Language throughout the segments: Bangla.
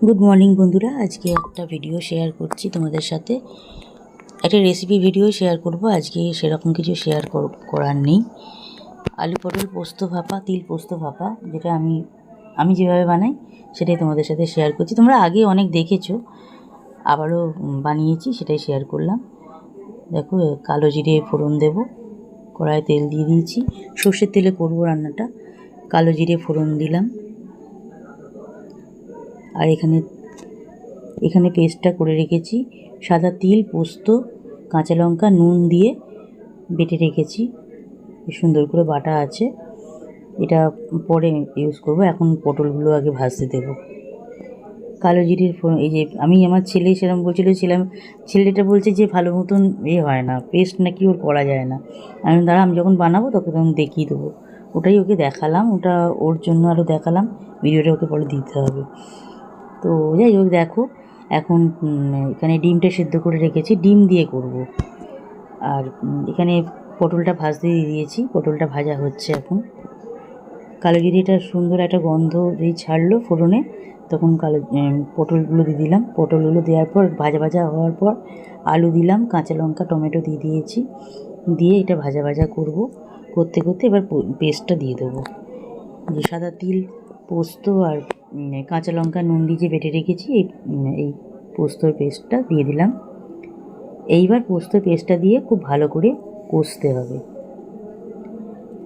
গুড মর্নিং বন্ধুরা, আজকে একটা ভিডিও শেয়ার করছি তোমাদের সাথে। একটা রেসিপি ভিডিও শেয়ার করব। আজকে সেরকম কিছু শেয়ার করার নেই। আলু পটল পোস্ত ভাপা, তিল পোস্ত ভাপা, যেটা আমি যেভাবে বানাই সেটাই তোমাদের সাথে শেয়ার করছি। তোমরা আগে অনেক দেখেছো, আবারও বানিয়েছি, সেটাই শেয়ার করলাম। দেখো, কালো জিরে ফোড়ন দেব, কড়াই তেল দিয়ে দিয়েছি। সর্ষের তেলে করবো রান্নাটা। কালো জিরে ফোড়ন দিলাম, আর এখানে পেস্টটা করে রেখেছি। সাদা তিল, পোস্ত, কাঁচা লঙ্কা, নুন দিয়ে বেটে রেখেছি। সুন্দর করে বাটা আছে। এটা পরে ইউজ করব। এখন পটলগুলো আগে ভাজতে দেব। কালো জিরের এই যে আমার ছেলে সেরকম বলছিল, ছেলেটা বলছে যে ভালো মতন হয় না, পেস্ট নাকি ওর করা যায় না। আমি যখন বানাবো তখন দেখিয়ে দেবো। ওটাই ওকে দেখালাম, ওটা ওর জন্য আরও দেখালাম। ভিডিওটা ওকে পরে দিতে হবে। তো যাই হোক, দেখো এখন এখানে ডিমটা সেদ্ধ করে রেখেছি, ডিম দিয়ে করব। আর এখানে পটলটা ভাজতে দিয়ে দিয়েছি, পটলটা ভাজা হচ্ছে এখন। কালো জিরেটা সুন্দর একটা গন্ধ যেই ছাড়লো ফোড়নে, তখন পটলগুলো দিয়ে দিলাম। পটলগুলো দেওয়ার পর ভাজা ভাজা হওয়ার পর আলু দিলাম, কাঁচা লঙ্কা, টমেটো দিয়ে দিয়েছি। দিয়ে এটা ভাজা ভাজা করব। করতে করতে এবার পেস্টটা দিয়ে দেবো। যে সাদা তিল, পোস্ত আর কাঁচা লঙ্কা, নুন দিয়ে যে বেটে রেখেছি, এই পোস্তর পেস্টটা দিয়ে দিলাম। এইবার পোস্তর পেস্টটা দিয়ে খুব ভালো করে কষতে হবে।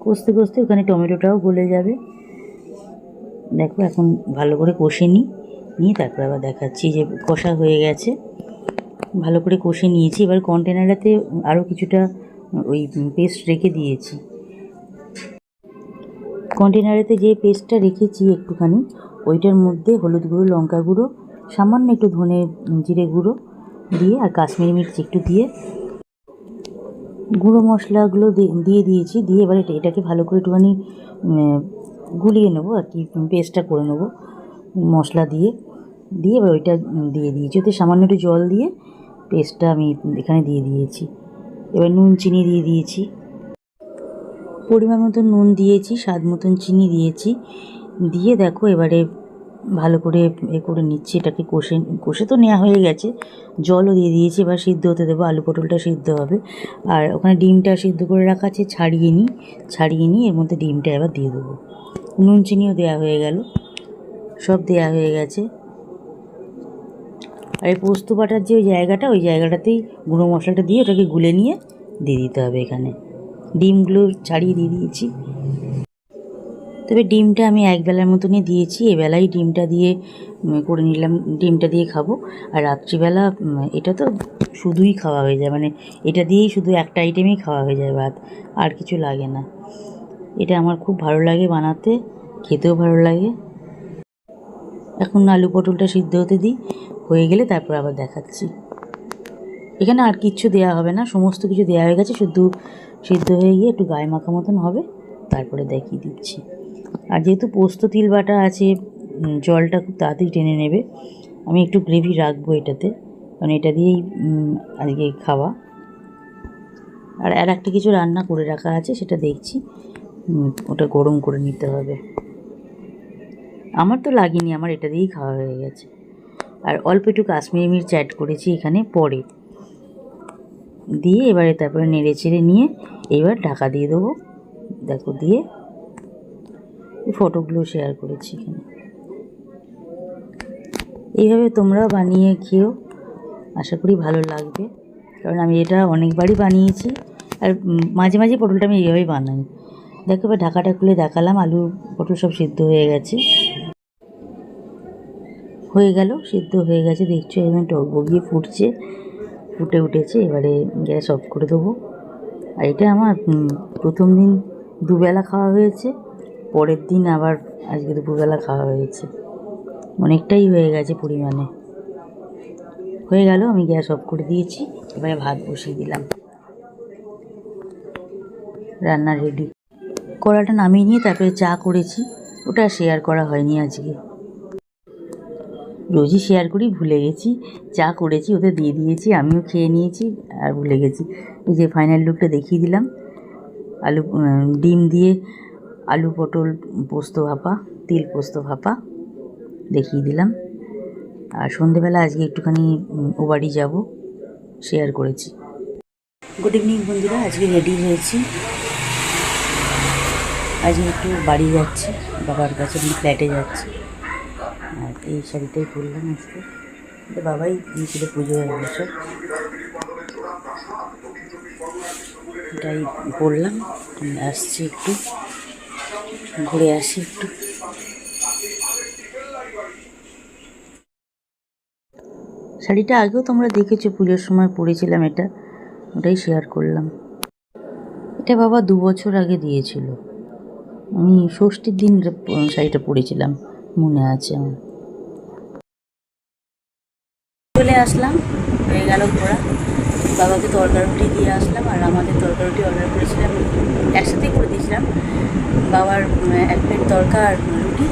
কষতে কষতে ওখানে টমেটোটাও গলে যাবে। দেখো, এখন ভালো করে কষে নিয়ে তারপর আবার দেখাচ্ছি যে কষা হয়ে গেছে। ভালো করে কষে নিয়েছি। এবার কন্টেনারেতে আরও কিছুটা ওই পেস্ট রেখে দিয়েছি। কন্টেনারেতে যে পেস্টটা রেখেছি একটুখানি, ওইটার মধ্যে হলুদ গুঁড়ো, লঙ্কা গুঁড়ো, সামান্য একটু ধনে জিরে গুঁড়ো দিয়ে আর কাশ্মীরি মির্চ একটু দিয়ে গুঁড়ো মশলাগুলো দিয়ে দিয়েছি। দিয়ে এবার এটাকে ভালো করে একটুখানি গুলিয়ে নেবো আর কি, পেস্টটা করে নেবো মশলা দিয়ে এবার ওইটা দিয়ে দিয়েছি। ওতে সামান্য একটু জল দিয়ে পেস্টটা আমি এখানে দিয়ে দিয়েছি। এবার নুন চিনি দিয়ে দিয়েছি, পরিমাণ মতন নুন দিয়েছি, স্বাদ মতন চিনি দিয়েছি। দিয়ে দেখো এবারে ভালো করে করে নিচ্ছি। এটাকে কষে তো নেওয়া হয়ে গেছে, জলও দিয়ে দিয়েছি। এবার সিদ্ধ হতে দেবো, আলু পটলটা সিদ্ধ হবে। আর ওখানে ডিমটা সিদ্ধ করে রাখা আছে, ছাড়িয়ে নিই এর মধ্যে ডিমটা এবার দিয়ে দেবো। নুন চিনিও দেওয়া হয়ে গেল, সব দেওয়া হয়ে গেছে। আর এই পোস্ত বাটার যে ওই জায়গাটাতেই গুঁড়ো মশলাটা দিয়ে ওটাকে গুলে নিয়ে দিয়ে দিতে হবে। এখানে ডিমগুলো ছাড়িয়ে দিয়ে দিয়েছি। তবে ডিমটা আমি একবেলার মতনই দিয়েছি। এবেলায় ডিমটা দিয়ে করে নিলাম, ডিমটা দিয়ে খাবো। আর রাত্রিবেলা এটা তো শুধুই খাওয়া হয়ে যায়, মানে এটা দিয়েই শুধু একটা আইটেমেই খাওয়া হয়ে যায়, ভাত আর কিছু লাগে না। এটা আমার খুব ভালো লাগে বানাতে, খেতেও ভালো লাগে। এখন আলু পটলটা সিদ্ধ হতে দিই, হয়ে গেলে তারপর আবার দেখাচ্ছি। এখানে আর কিচ্ছু দেওয়া হবে না, সমস্ত কিছু দেওয়া হয়ে গেছে। শুধু সিদ্ধ হয়ে গিয়ে একটু গায়ে মাখা মতন হবে, তারপরে দেখিয়ে দিচ্ছি। আর যেহেতু পোস্ত তিল বাটা আছে, জলটা খুব তাড়াতাড়ি টেনে নেবে। আমি একটু গ্রেভি রাখবো এটাতে, কারণ এটা দিয়েই আজকে খাওয়া। আর একটা কিছু রান্না করে রাখা আছে, সেটা দেখছি, ওটা গরম করে নিতে হবে। আমার তো লাগেনি, আমার এটা দিয়েই খাওয়া হয়ে গেছে। আর অল্প একটু কাশ্মীরি মির্চ অ্যাড করেছি এখানে পরে দিয়ে। এবারে তারপরে নেড়ে চেড়ে নিয়ে এবার ঢাকা দিয়ে দেবো। দেখো, দিয়ে ফটোগুলো শেয়ার করেছি এখানে। এইভাবে তোমরাও বানিয়ে খেও, আশা করি ভালো লাগবে। কারণ আমি এটা অনেকবারই বানিয়েছি, আর মাঝে মাঝে পটলটা আমি এইভাবেই বানাই। দেখো, এবার ঢাকাটা খুলে দেখালাম, আলু পটল সব সিদ্ধ হয়ে গেছে। সিদ্ধ হয়ে গেছে, দেখছো একদম টকবগিয়ে ফুটে উঠেছে। এবারে গ্যাস অফ করে দেবো। আর এটা আমার প্রথম দিন দুবেলা খাওয়া হয়েছে, পরের দিন আবার আজকে দুপুরবেলা খাওয়া হয়েছে। অনেকটাই হয়ে গেছে পরিমাণে। হয়ে গেল, আমি গ্যাস অফ করে দিয়েছি। এবারে ভাত বসিয়ে দিলাম, রান্না রেডি। কড়াটা নামিয়ে নিয়ে তারপরে চা করেছি, ওটা শেয়ার করা হয়নি আজকে। রোজই শেয়ার করি, ভুলে গেছি। চা করেছি, ওদের দিয়ে দিয়েছি, আমিও খেয়ে নিয়েছি আর ভুলে গেছি। এই যে ফাইনাল লুকটা দেখিয়ে দিলাম। ডিম দিয়ে আলু পটল পোস্ত ভাপা, তিল পোস্ত ভাপা দেখিয়ে দিলাম। আর সন্ধেবেলা আজকে একটুখানি ও বাড়ি যাব, শেয়ার করেছি। গুড ইভিনিং বন্ধুরা, আজকে রেডি হয়েছি, আজকে একটু বাড়ি যাচ্ছি, বাবার কাছে ফ্ল্যাটে যাচ্ছি। আর এই শাড়িটাই পরলাম আজকে, এটা বাবাই দিয়েছিল পুজো হয়ে বছর, এটাই পরলাম। আসছি একটু ঘুরে আসি একটু। শাড়িটা আগেও তোমরা দেখেছো, পুজোর সময় পরেছিলাম, ওটাই শেয়ার করলাম। এটা বাবা 2 বছর আগে দিয়েছিল, আমি ষষ্ঠীর দিন শাড়িটা পরেছিলাম, মনে আছে আমার। চলে আসলাম, হয়ে গেল ঘোরা। বাবাকে তরকা রুটি দিয়ে আসলাম, আর আমাদের তরকা রুটি অর্ডার করেছিলাম, একসাথেই করে দিয়েছিলাম। বাবার 1 প্লেট তরকা আর রুটি,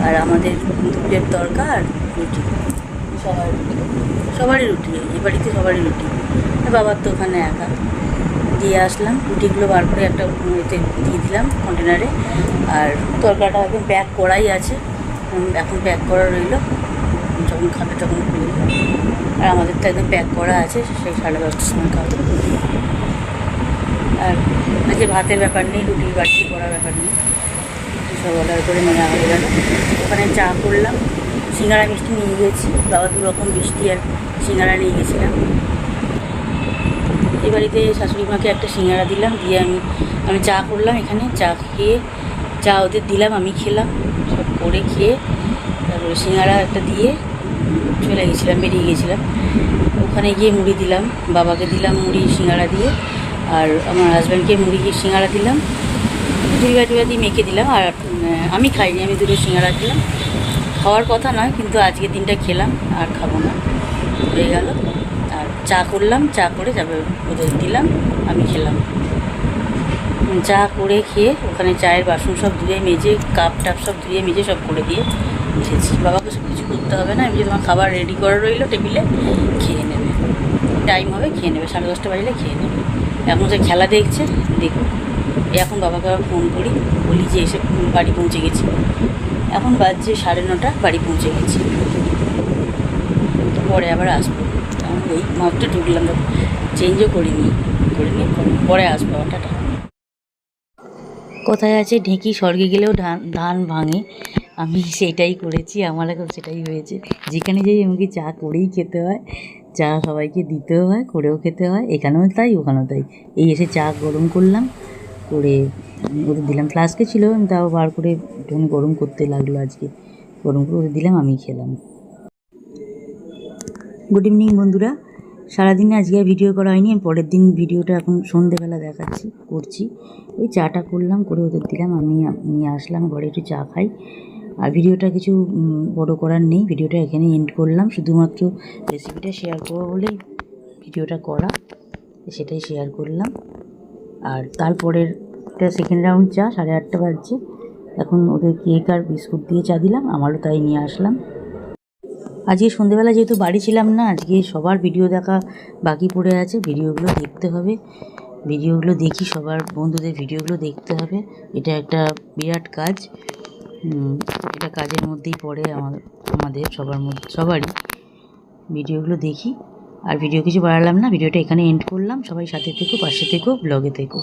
আর আমাদের 2 প্লেট তরকা আর রুটি। সবারই রুটি, এই বাড়িতে সবারই রুটি, বাবার তো ওখানে একা। দিয়ে আসলাম, রুটিগুলো বার করে একটা এতে দিয়ে দিলাম কন্টেনারে, আর তরকাটা একদম প্যাক করাই আছে, এখন প্যাক করা রইল, যখন খাবে তখন খুলে দিলাম। আর আমাদের তো একদম প্যাক করা আছে, সেই 10:30টার সময় খাবো। আর আজকে ভাতের ব্যাপার নেই, রুটির বাড়তি করার ব্যাপার নেই, সব অর্ডার করে নেওয়া হয়ে গেল। ওখানে চা করলাম, সিঙ্গাড়া মিষ্টি নিয়ে গেছি, বাবা 2 রকম মিষ্টি আর সিঙ্গাড়া নিয়ে গেছিলাম। এই বাড়িতে শাশুড়ি মাকে একটা সিঙ্গাড়া দিলাম, দিয়ে আমি চা করলাম, এখানে চা খেয়ে চা ওদের দিলাম, আমি খেলাম, সব করে খেয়ে তারপরে সিঙ্গাড়া একটা দিয়ে চলে গেছিলাম, বেরিয়ে গেছিলাম। ওখানে গিয়ে মুড়ি দিলাম, বাবাকে দিলাম মুড়ি সিঙ্গাড়া দিয়ে, আর আমার হাজব্যান্ডকে মুড়ি সিঙ্গাড়া দিলাম, জিরা দিয়ে মেখে দিলাম। আর আমি খাইনি, আমি 2টো সিঙ্গাড়া খেলাম, খাওয়ার কথা নয় কিন্তু আজকের দিনটা খেলাম, আর খাবো না, হয়ে গেল। আর চা করলাম, চা করে তারপরে ওদের দিলাম, আমি খেলাম। চা করে খেয়ে ওখানে চায়ের বাসন সব ধুয়ে মেজে, কাপ টাপ সব ধুয়ে মেজে সব করে দিয়ে এসেছি। বাবাকে সব কিছু করতে হবে না, এমনি তোমার খাবার রেডি করা রইলো টেবিলে, খেয়ে নেবে, টাইম হবে খেয়ে নেবে, 10:30 বাজলে খেয়ে নেবে। এখন যে খেলা দেখছে দেখুন। এখন বাবাকে আবার ফোন করি, বলি যে এসে বাড়ি পৌঁছে গেছি। এখন বাজছে 9:30, বাড়ি পৌঁছে গেছি, পরে আবার আসবো। এই মাত্র ঢুকলাম, চেঞ্জও করিনি, পরে আসবো। টাটা। কথায় আছে ঢেঁকি স্বর্গে গেলেও ধান ভাঙে, আমি সেটাই করেছি, আমার এখন সেটাই হয়েছে। যেখানে যাই আমাকে চা করেই খেতে হয়, চা সবাইকে দিতেও হয়, করেও খেতে হয়, এখানেও তাই ওখানেও তাই। এই এসে চা গরম করলাম, করে ওদের দিলাম, ফ্লাস্কে ছিল তাও বার করে একটুখানি গরম করতে লাগলো, আজকে গরম করে ওদের দিলাম, আমি খেলাম। গুড ইভিনিং বন্ধুরা, সারাদিনে আজকে আর ভিডিও করা হয়নি, আমি পরের দিন ভিডিওটা এখন সন্ধেবেলা করছি। ওই চাটা করলাম, করে ওদের দিলাম, আমি নিয়ে আসলাম ঘরে, একটু চা খাই। আর ভিডিওটা কিছু বড় করার নেই, ভিডিওটা এখানে এন্ড করলাম, শুধুমাত্র রেসিপিটা শেয়ার করবো বলেই ভিডিওটা করা, সেটাই শেয়ার করলাম। আর তারপরেরটা সেকেন্ড রাউন্ড চা, 8:30 বাজছে, এখন ওদের কেক আর বিস্কুট দিয়ে চা দিলাম, আমারও তাই নিয়ে আসলাম। আজকে সন্ধেবেলা যেহেতু বাড়ি ছিলাম না, আজকে সবার ভিডিও দেখা বাকি পড়ে আছে, ভিডিওগুলো দেখতে হবে, ভিডিওগুলো দেখি, সবার বন্ধুদের ভিডিওগুলো দেখতে হবে, এটা একটা বিরাট কাজ, এটা কাজের মধ্যেই পড়ে আমাদের সবারই। ভিডিওগুলো দেখি, আর ভিডিও কিছু বাড়ালাম না, ভিডিওটা এখানে এন্ড করলাম। সবাই সাথে থেকো, পাশে থেকো, ব্লগে থেকো।